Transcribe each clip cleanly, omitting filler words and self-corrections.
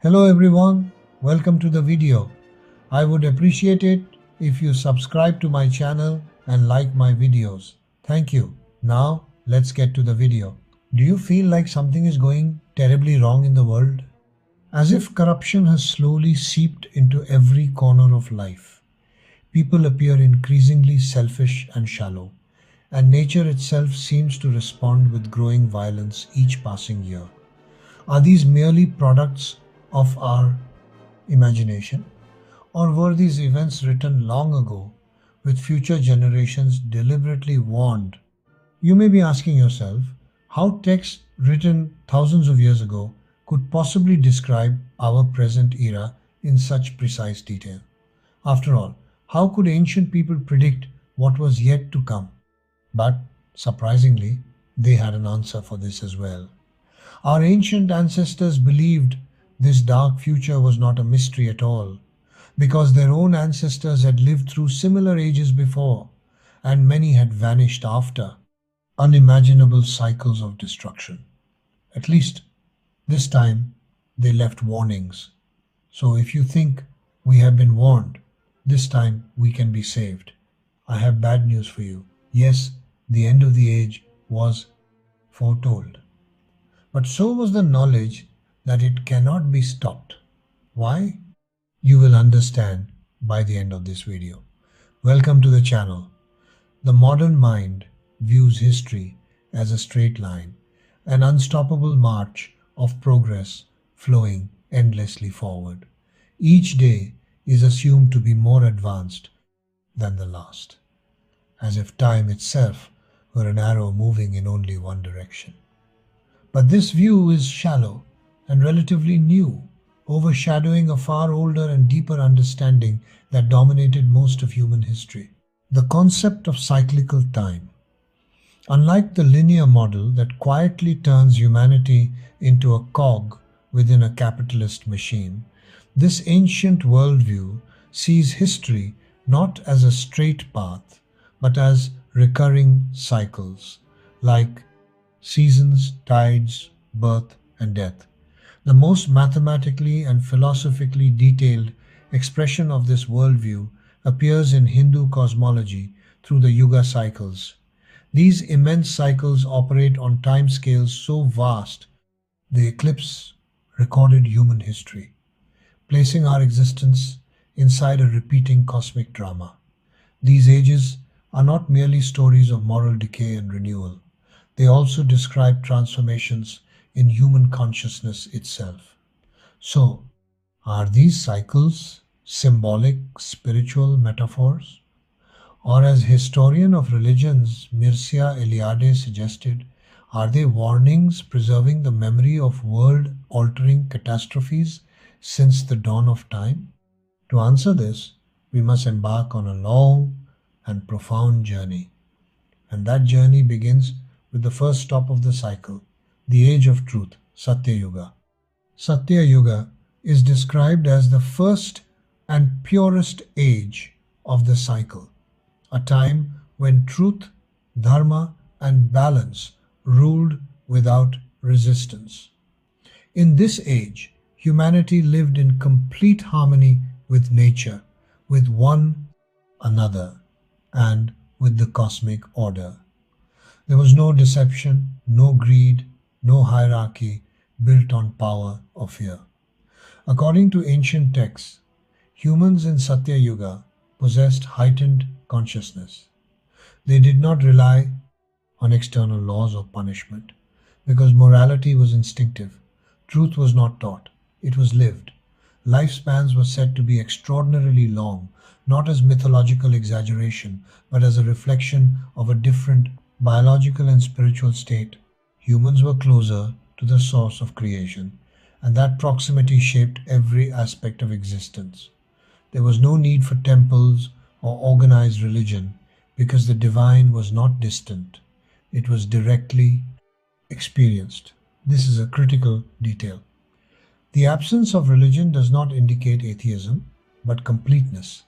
Hello everyone, welcome to the video. I would appreciate it if you subscribe to my channel and like my videos. Thank you. Now let's get to the video. Do you feel like something is going terribly wrong in the world? As if corruption has slowly seeped into every corner of life. People appear increasingly selfish and shallow, and nature itself seems to respond with growing violence each passing year. Are these merely products of our imagination? Or were these events written long ago, with future generations deliberately warned? You may be asking yourself how text written thousands of years ago could possibly describe our present era in such precise detail. After all, how could ancient people predict what was yet to come? But, surprisingly, they had an answer for this as well. Our ancient ancestors believed this dark future was not a mystery at all, because their own ancestors had lived through similar ages before, and many had vanished after unimaginable cycles of destruction. At least this time they left warnings. So if you think we have been warned, this time we can be saved. I have bad news for you. Yes, the end of the age was foretold. But so was the knowledge that it cannot be stopped. Why? You will understand by the end of this video. Welcome to the channel. The modern mind views history as a straight line, an unstoppable march of progress flowing endlessly forward. Each day is assumed to be more advanced than the last, as if time itself were an arrow moving in only one direction. But this view is shallow and relatively new, overshadowing a far older and deeper understanding that dominated most of human history. The concept of cyclical time. Unlike the linear model that quietly turns humanity into a cog within a capitalist machine, this ancient worldview sees history not as a straight path, but as recurring cycles, like seasons, tides, birth, and death. The most mathematically and philosophically detailed expression of this worldview appears in Hindu cosmology through the Yuga cycles. These immense cycles operate on timescales so vast they eclipse recorded human history, placing our existence inside a repeating cosmic drama. These ages are not merely stories of moral decay and renewal. They also describe transformations in human consciousness itself. So, are these cycles symbolic spiritual metaphors? Or, as historian of religions Mircea Eliade suggested, are they warnings preserving the memory of world-altering catastrophes since the dawn of time? To answer this, we must embark on a long and profound journey. And that journey begins with the first stop of the cycle, the age of truth, Satya Yuga. Satya Yuga is described as the first and purest age of the cycle, a time when truth, dharma, and balance ruled without resistance. In this age, humanity lived in complete harmony with nature, with one another, and with the cosmic order. There was no deception, no greed, no hierarchy built on power or fear. According to ancient texts, humans in Satya Yuga possessed heightened consciousness. They did not rely on external laws or punishment because morality was instinctive. Truth was not taught, it was lived. Lifespans were said to be extraordinarily long, not as mythological exaggeration, but as a reflection of a different biological and spiritual state. Humans were closer to the source of creation, and that proximity shaped every aspect of existence. There was no need for temples or organized religion because the divine was not distant, it was directly experienced. This is a critical detail. The absence of religion does not indicate atheism, but completeness.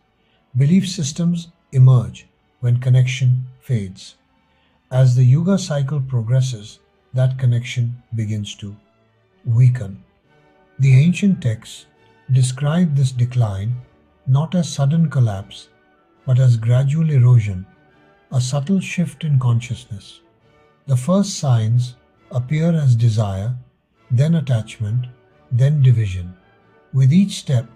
Belief systems emerge when connection fades. As the Yuga cycle progresses, that connection begins to weaken. The ancient texts describe this decline not as sudden collapse, but as gradual erosion, a subtle shift in consciousness. The first signs appear as desire, then attachment, then division. With each step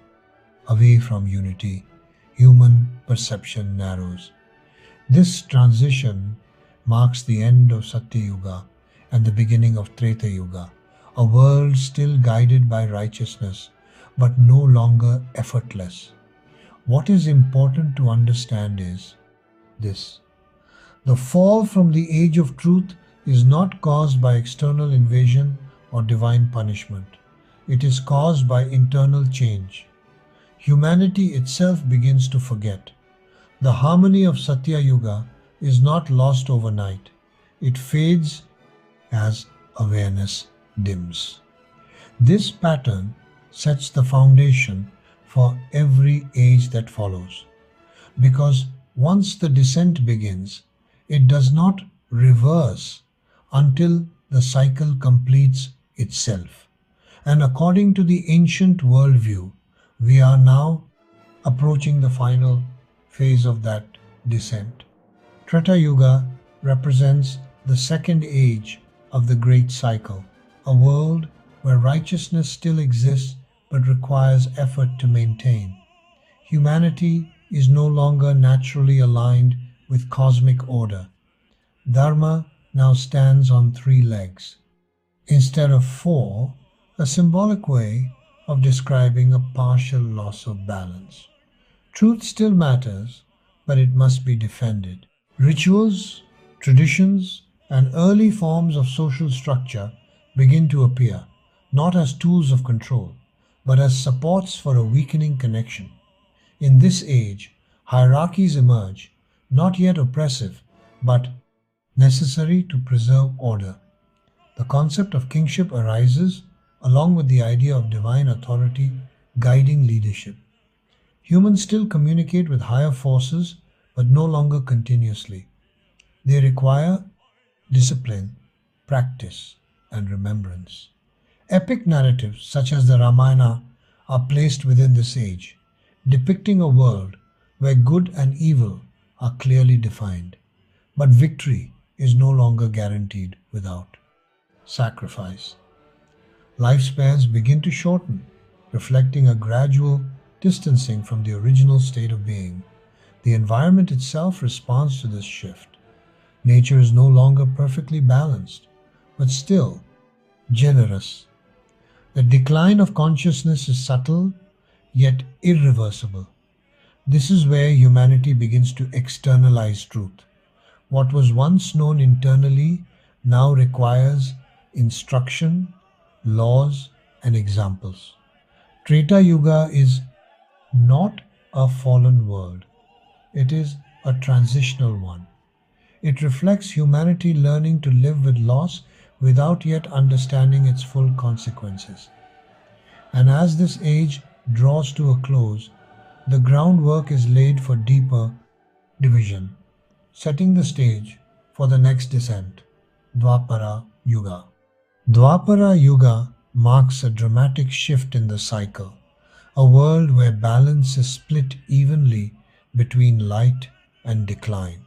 away from unity, human perception narrows. This transition marks the end of Satya Yuga and the beginning of Treta Yuga, a world still guided by righteousness but no longer effortless. What is important to understand is this: the fall from the age of truth is not caused by external invasion or divine punishment. It is caused by internal change. Humanity itself begins to forget. The harmony of Satya Yuga is not lost overnight. It fades as awareness dims. This pattern sets the foundation for every age that follows. Because once the descent begins, it does not reverse until the cycle completes itself. And according to the ancient worldview, we are now approaching the final phase of that descent. Treta Yuga represents the second age of the great cycle, a world where righteousness still exists but requires effort to maintain. Humanity is no longer naturally aligned with cosmic order. Dharma now stands on three legs, instead of four, a symbolic way of describing a partial loss of balance. Truth still matters, but it must be defended. Rituals, traditions, and early forms of social structure begin to appear, not as tools of control, but as supports for a weakening connection. In this age, hierarchies emerge, not yet oppressive, but necessary to preserve order. The concept of kingship arises along with the idea of divine authority guiding leadership. Humans still communicate with higher forces, but no longer continuously. They require discipline, practice, and remembrance. Epic narratives such as the Ramayana are placed within this age, depicting a world where good and evil are clearly defined. But victory is no longer guaranteed without sacrifice. Lifespans begin to shorten, reflecting a gradual distancing from the original state of being. The environment itself responds to this shift. Nature is no longer perfectly balanced, but still generous. The decline of consciousness is subtle, yet irreversible. This is where humanity begins to externalize truth. What was once known internally now requires instruction, laws, and examples. Treta Yuga is not a fallen world. It is a transitional one. It reflects humanity learning to live with loss without yet understanding its full consequences. And as this age draws to a close, the groundwork is laid for deeper division, setting the stage for the next descent, Dwapara Yuga. Dwapara Yuga marks a dramatic shift in the cycle, a world where balance is split evenly between light and decline.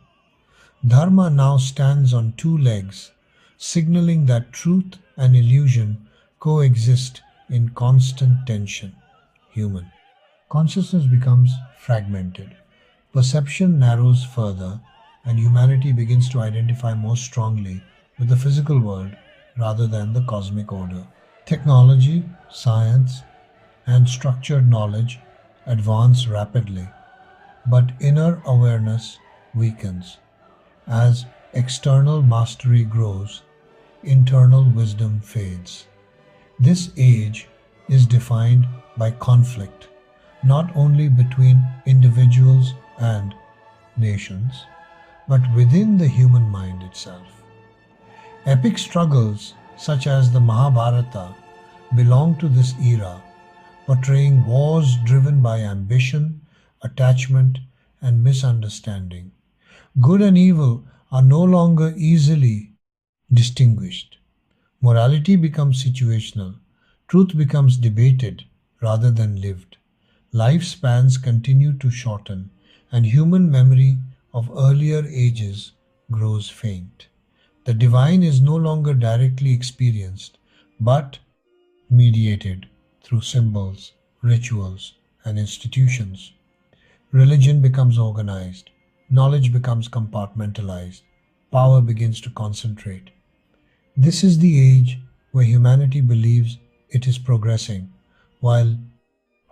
Dharma now stands on two legs, signaling that truth and illusion coexist in constant tension. Human consciousness becomes fragmented. Perception narrows further, and humanity begins to identify more strongly with the physical world rather than the cosmic order. Technology, science, and structured knowledge advance rapidly, but inner awareness weakens. As external mastery grows, internal wisdom fades. This age is defined by conflict, not only between individuals and nations, but within the human mind itself. Epic struggles such as the Mahabharata belong to this era, portraying wars driven by ambition, attachment, and misunderstanding. Good and evil are no longer easily distinguished. Morality becomes situational, Truth becomes debated rather than lived. Lifespans continue to shorten, and human memory of earlier ages grows faint. The divine is no longer directly experienced, but mediated through symbols, rituals, and institutions. Religion becomes organized, knowledge becomes compartmentalized, power begins to concentrate. This is the age where humanity believes it is progressing, while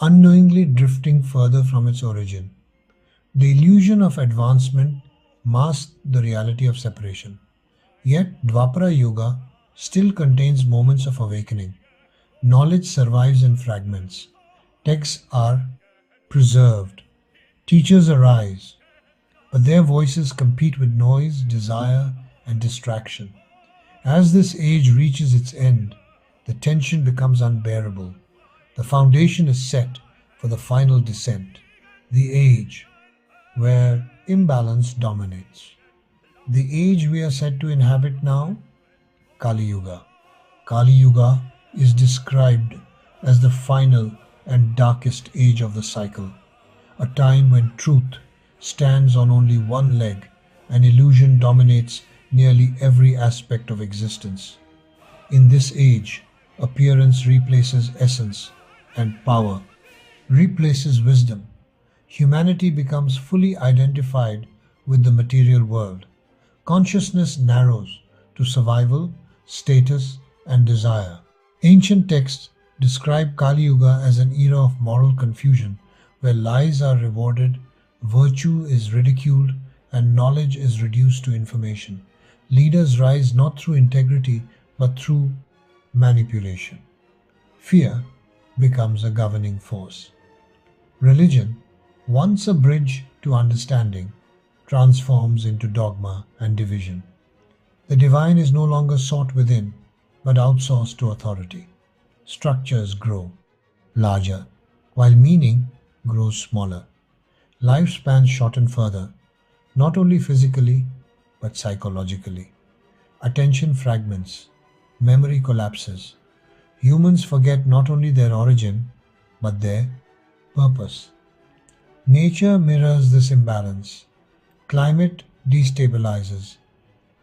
unknowingly drifting further from its origin. The illusion of advancement masks the reality of separation. Yet, Dwapara Yuga still contains moments of awakening. Knowledge survives in fragments. Texts are preserved. Teachers arise, but their voices compete with noise, desire, and distraction. As this age reaches its end, the tension becomes unbearable. The foundation is set for the final descent, the age where imbalance dominates. The age we are set to inhabit now, Kali Yuga. Kali Yuga is described as the final and darkest age of the cycle, a time when truth stands on only one leg and illusion dominates nearly every aspect of existence. In this age, appearance replaces essence and power replaces wisdom. Humanity becomes fully identified with the material world. Consciousness narrows to survival, status, and desire. Ancient texts describe Kali Yuga as an era of moral confusion where lies are rewarded, virtue is ridiculed, and knowledge is reduced to information. Leaders rise not through integrity but through manipulation. Fear becomes a governing force. Religion, once a bridge to understanding, transforms into dogma and division. The divine is no longer sought within, but outsourced to authority. Structures grow larger, while meaning grows smaller. Lifespans shorten further, not only physically, but psychologically. Attention fragments, memory collapses. Humans forget not only their origin, but their purpose. Nature mirrors this imbalance. Climate destabilizes,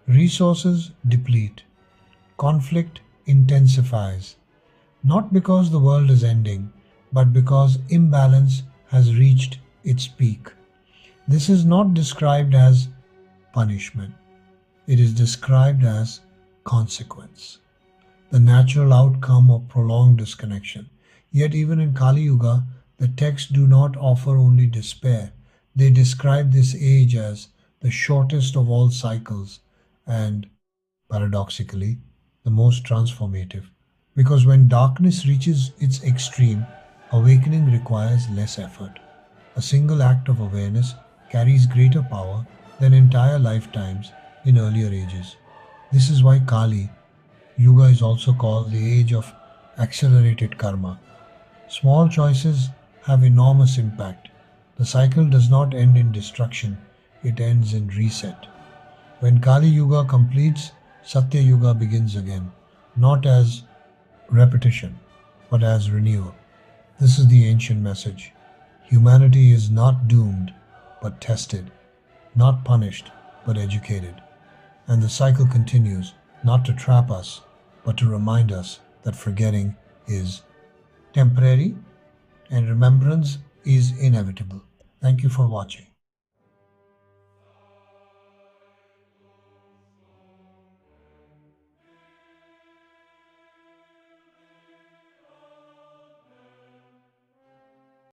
resources deplete, conflict intensifies, not because the world is ending, but because imbalance has reached its peak. This is not described as punishment, it is described as consequence, the natural outcome of prolonged disconnection. Yet, even in Kali Yuga, the texts do not offer only despair. They describe this age as the shortest of all cycles and, paradoxically, the most transformative. Because when darkness reaches its extreme, awakening requires less effort. A single act of awareness carries greater power than entire lifetimes in earlier ages. This is why Kali Yuga is also called the age of accelerated karma. Small choices have enormous impact. The cycle does not end in destruction, it ends in reset. When Kali Yuga completes, Satya Yuga begins again, not as repetition, but as renewal. This is the ancient message. Humanity is not doomed, but tested, not punished, but educated. And the cycle continues, not to trap us, but to remind us that forgetting is temporary and remembrance is inevitable. Thank you for watching.